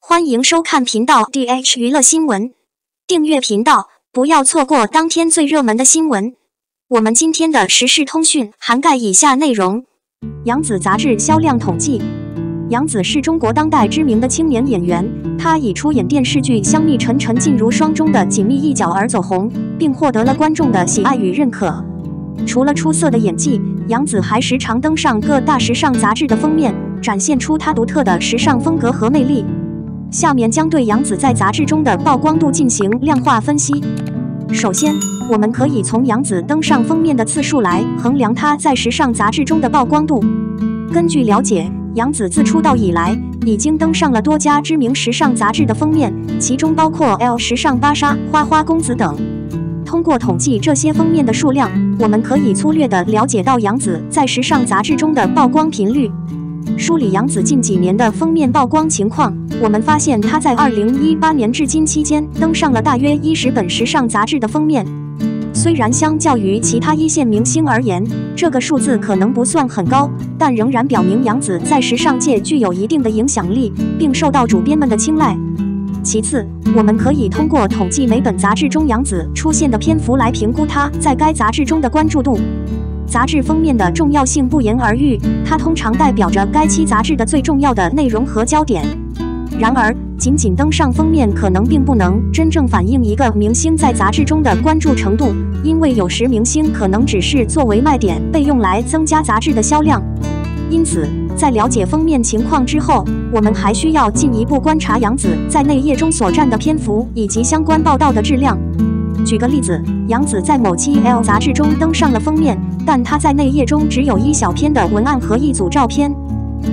欢迎收看频道 DH 娱乐新闻，订阅频道，不要错过当天最热门的新闻。我们今天的时事通讯涵盖以下内容：杨紫杂志销量统计。杨紫是中国当代知名的青年演员，她以出演电视剧《香蜜沉沉烬如霜》中的紧密一角而走红，并获得了观众的喜爱与认可。除了出色的演技，杨紫还时常登上各大时尚杂志的封面，展现出她独特的时尚风格和魅力。下面将对杨紫在杂志中的曝光度进行量化分析。首先，我们可以从杨紫登上封面的次数来衡量她在时尚杂志中的曝光度。根据了解，杨紫自出道以来，已经登上了多家知名时尚杂志的封面，其中包括 L 时尚芭莎、花花公子等。通过统计这些封面的数量，我们可以粗略地了解到杨紫在时尚杂志中的曝光频率。梳理杨紫近几年的封面曝光情况，我们发现她在2018年至今期间登上了大约10本时尚杂志的封面。虽然相较于其他一线明星而言，这个数字可能不算很高，但仍然表明杨紫在时尚界具有一定的影响力，并受到主编们的青睐。其次，我们可以通过统计每本杂志中杨紫出现的篇幅来评估她在该杂志中的关注度。杂志封面的重要性不言而喻，它通常代表着该期杂志的最重要的内容和焦点。然而，仅仅登上封面可能并不能真正反映一个明星在杂志中的关注程度，因为有时明星可能只是作为卖点被用来增加杂志的销量。因此，在了解封面情况之后，我们还需要进一步观察杨紫在内页中所占的篇幅以及相关报道的质量。举个例子，杨紫在某期 L 杂志中登上了封面，但她在内页中只有一小篇的文案和一组照片。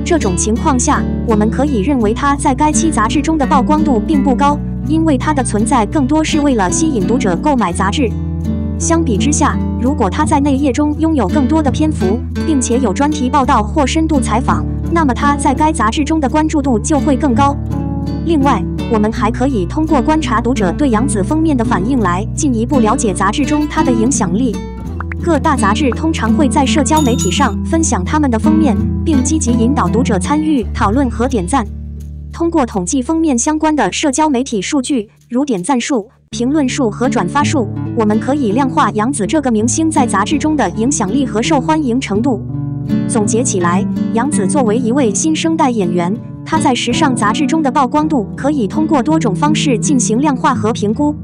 这种情况下，我们可以认为她在该期杂志中的曝光度并不高，因为她的存在更多是为了吸引读者购买杂志。相比之下，如果她在内页中拥有更多的篇幅，并且有专题报道或深度采访，那么她在该杂志中的关注度就会更高。另外，我们还可以通过观察读者对杨紫封面的反应来进一步了解杂志中她的影响力。各大杂志通常会在社交媒体上分享他们的封面，并积极引导读者参与讨论和点赞。通过统计封面相关的社交媒体数据，如点赞数、评论数和转发数，我们可以量化杨紫这个明星在杂志中的影响力和受欢迎程度。总结起来，杨紫作为一位新生代演员，她在时尚杂志中的曝光度可以通过多种方式进行量化和评估。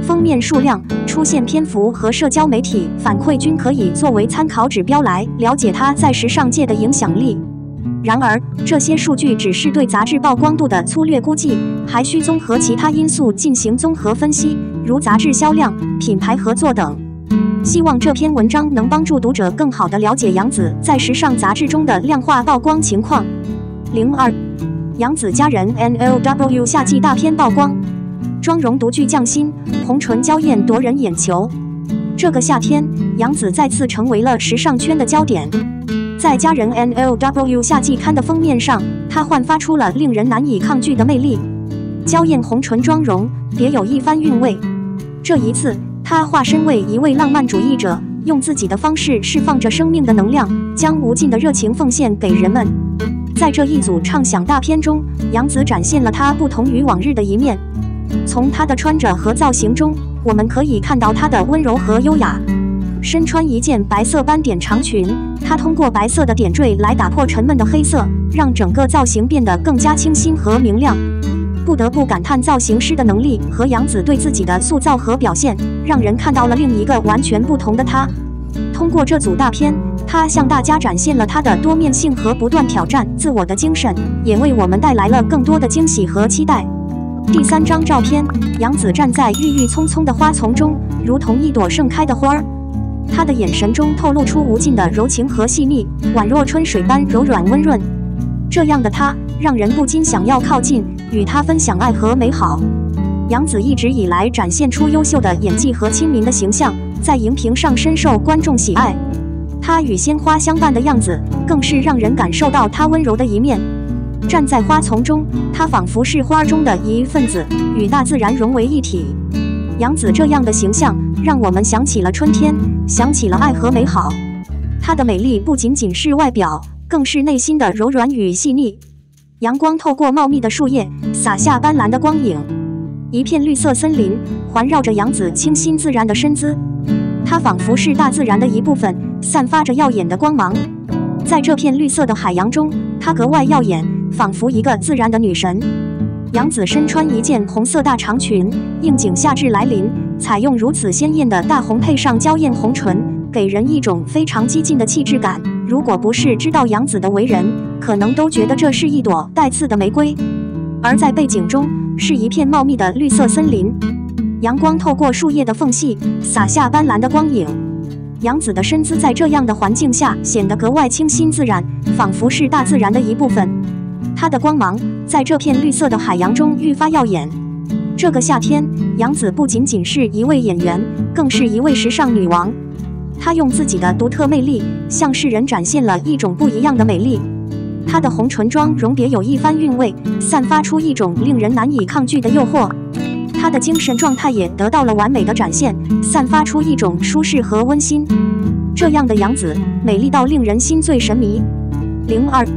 封面数量、出现篇幅和社交媒体反馈均可以作为参考指标来了解她在时尚界的影响力。然而，这些数据只是对杂志曝光度的粗略估计，还需综合其他因素进行综合分析，如杂志销量、品牌合作等。希望这篇文章能帮助读者更好地了解杨紫在时尚杂志中的量化曝光情况。02，杨紫佳人 NLW 夏季大片曝光。妆容独具匠心，红唇娇艳夺人眼球。这个夏天，杨紫再次成为了时尚圈的焦点。在佳人 NLW 夏季刊的封面上，她焕发出了令人难以抗拒的魅力。娇艳红唇妆容，别有一番韵味。这一次，她化身为一位浪漫主义者，用自己的方式释放着生命的能量，将无尽的热情奉献给人们。在这一组畅想大片中，杨紫展现了她不同于往日的一面。从她的穿着和造型中，我们可以看到她的温柔和优雅。身穿一件白色斑点长裙，她通过白色的点缀来打破沉闷的黑色，让整个造型变得更加清新和明亮。不得不感叹造型师的能力和杨紫对自己的塑造和表现，让人看到了另一个完全不同的她。通过这组大片，她向大家展现了她的多面性和不断挑战自我的精神，也为我们带来了更多的惊喜和期待。第3张照片，杨紫站在郁郁葱葱的花丛中，如同一朵盛开的花儿。她的眼神中透露出无尽的柔情和细腻，宛若春水般柔软温润。这样的她，让人不禁想要靠近，与她分享爱和美好。杨紫一直以来展现出优秀的演技和亲民的形象，在荧屏上深受观众喜爱。她与鲜花相伴的样子，更是让人感受到她温柔的一面。站在花丛中，她仿佛是花中的一份子，与大自然融为一体。杨紫这样的形象，让我们想起了春天，想起了爱和美好。她的美丽不仅仅是外表，更是内心的柔软与细腻。阳光透过茂密的树叶，洒下斑斓的光影。一片绿色森林环绕着杨子清新自然的身姿，她仿佛是大自然的一部分，散发着耀眼的光芒。在这片绿色的海洋中，她格外耀眼，仿佛一个自然的女神。杨子身穿一件红色大长裙，应景夏至来临，采用如此鲜艳的大红配上娇艳红唇，给人一种非常激进的气质感。如果不是知道杨子的为人，可能都觉得这是一朵带刺的玫瑰。而在背景中是一片茂密的绿色森林，阳光透过树叶的缝隙，洒下斑斓的光影。杨子的身姿在这样的环境下显得格外清新自然，仿佛是大自然的一部分。她的光芒在这片绿色的海洋中愈发耀眼。这个夏天，杨子不仅仅是一位演员，更是一位时尚女王。她用自己的独特魅力，向世人展现了一种不一样的美丽。她的红唇妆容别有一番韵味，散发出一种令人难以抗拒的诱惑。她的精神状态也得到了完美的展现，散发出一种舒适和温馨。这样的杨子，美丽到令人心醉神迷。02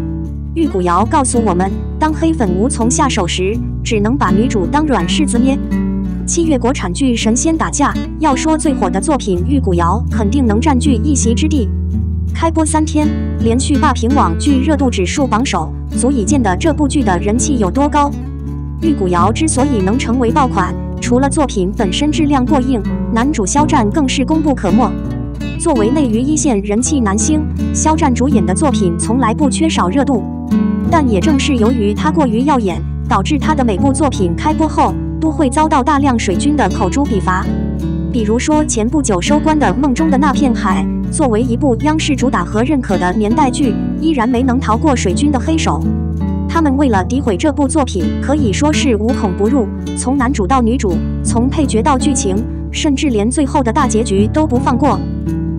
玉骨遥告诉我们，当黑粉无从下手时，只能把女主当软柿子捏。7月国产剧《神仙打架》，要说最火的作品，玉骨遥肯定能占据一席之地。开播3天，连续霸屏网剧热度指数榜首，足以见得这部剧的人气有多高。玉骨遥之所以能成为爆款，除了作品本身质量过硬，男主肖战更是功不可没。作为内娱一线人气男星，肖战主演的作品从来不缺少热度。但也正是由于他过于耀眼，导致他的每部作品开播后都会遭到大量水军的口诛笔伐。比如说前不久收官的《梦中的那片海》，作为一部央视主打和认可的年代剧，依然没能逃过水军的黑手。他们为了诋毁这部作品，可以说是无孔不入，从男主到女主，从配角到剧情，甚至连最后的大结局都不放过。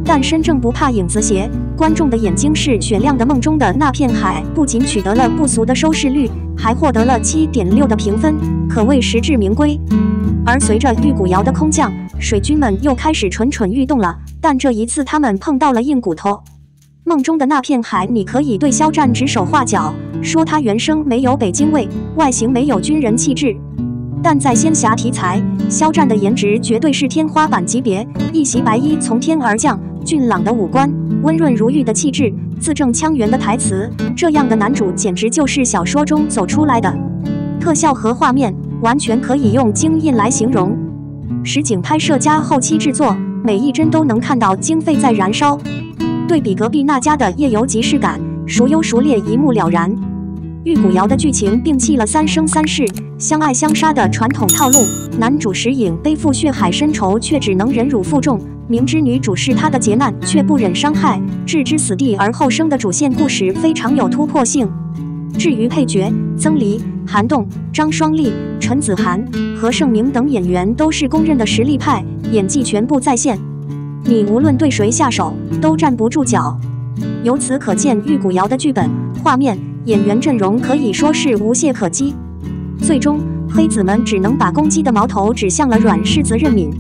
但身正不怕影子斜，观众的眼睛是雪亮的。梦中的那片海不仅取得了不俗的收视率，还获得了7.6的评分，可谓实至名归。而随着玉骨遥的空降，水军们又开始蠢蠢欲动了，但这一次他们碰到了硬骨头。梦中的那片海，你可以对肖战指手画脚，说他原声没有北京味，外形没有军人气质。但在仙侠题材，肖战的颜值绝对是天花板级别，一袭白衣从天而降，俊朗的五官，温润如玉的气质，字正腔圆的台词，这样的男主简直就是小说中走出来的。特效和画面完全可以用惊艳来形容，实景拍摄加后期制作，每一帧都能看到经费在燃烧。对比隔壁那家的夜游即视感，孰优孰劣一目了然。玉骨遥的剧情摒弃了三生三世、相爱相杀的传统套路，男主石影背负血海深仇，却只能忍辱负重，明知女主是他的劫难，却不忍伤害，置之死地而后生的主线故事非常有突破性。至于配角，曾黎、韩栋、张双立、陈子涵、何晟铭等演员都是公认的实力派，演技全部在线，你无论对谁下手都站不住脚。由此可见，玉骨遥的剧本、画面、演员阵容可以说是无懈可击。最终，黑子们只能把攻击的矛头指向了软柿子任敏。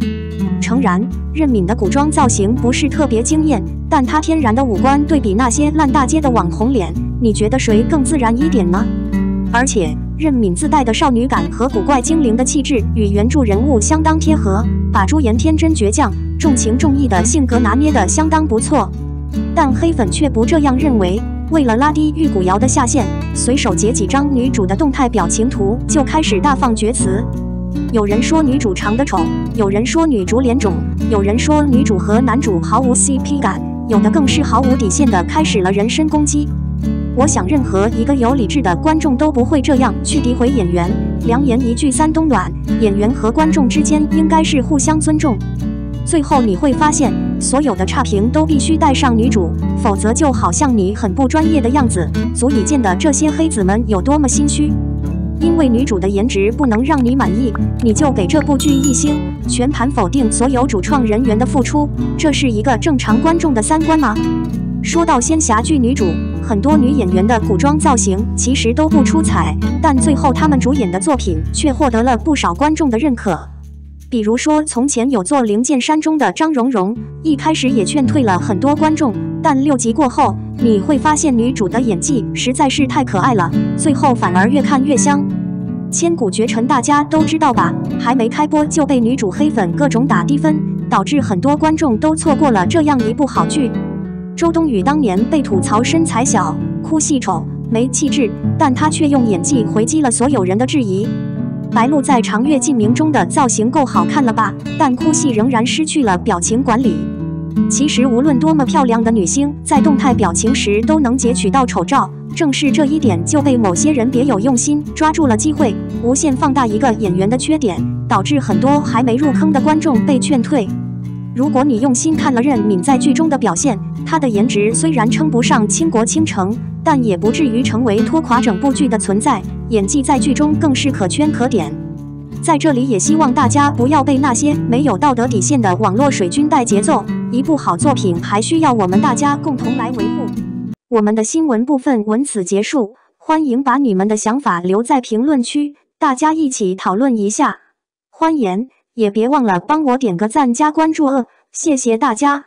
诚然，任敏的古装造型不是特别惊艳，但她天然的五官对比那些烂大街的网红脸，你觉得谁更自然一点呢？而且，任敏自带的少女感和古怪精灵的气质与原著人物相当贴合，把朱颜天真倔强、重情重义的性格拿捏得相当不错。但黑粉却不这样认为，为了拉低玉骨遥的下限，随手截几张女主的动态表情图就开始大放厥词。有人说女主长得丑，有人说女主脸肿，有人说女主和男主毫无 CP 感，有的更是毫无底线的开始了人身攻击。我想任何一个有理智的观众都不会这样去诋毁演员，良言一句三冬暖，演员和观众之间应该是互相尊重。最后你会发现，所有的差评都必须带上女主，否则就好像你很不专业的样子，足以见得这些黑子们有多么心虚。因为女主的颜值不能让你满意，你就给这部剧1星，全盘否定所有主创人员的付出，这是一个正常观众的三观吗？说到仙侠剧女主，很多女演员的古装造型其实都不出彩，但最后她们主演的作品却获得了不少观众的认可。比如说，从前有做《灵剑山》中的张荣荣，一开始也劝退了很多观众，但6集过后，你会发现女主的演技实在是太可爱了，最后反而越看越香。千古绝尘大家都知道吧？还没开播就被女主黑粉各种打低分，导致很多观众都错过了这样一部好剧。周冬雨当年被吐槽身材小、哭戏丑、没气质，但她却用演技回击了所有人的质疑。白鹿在《长月烬明》中的造型够好看了吧？但哭戏仍然失去了表情管理。其实无论多么漂亮的女星，在动态表情时都能截取到丑照，正是这一点就被某些人别有用心抓住了机会，无限放大一个演员的缺点，导致很多还没入坑的观众被劝退。如果你用心看了任敏在剧中的表现，她的颜值虽然称不上倾国倾城，但也不至于成为拖垮整部剧的存在，演技在剧中更是可圈可点。在这里也希望大家不要被那些没有道德底线的网络水军带节奏，一部好作品还需要我们大家共同来维护。我们的新闻部分文此结束，欢迎把你们的想法留在评论区，大家一起讨论一下。欢迎，也别忘了帮我点个赞加关注谢谢大家。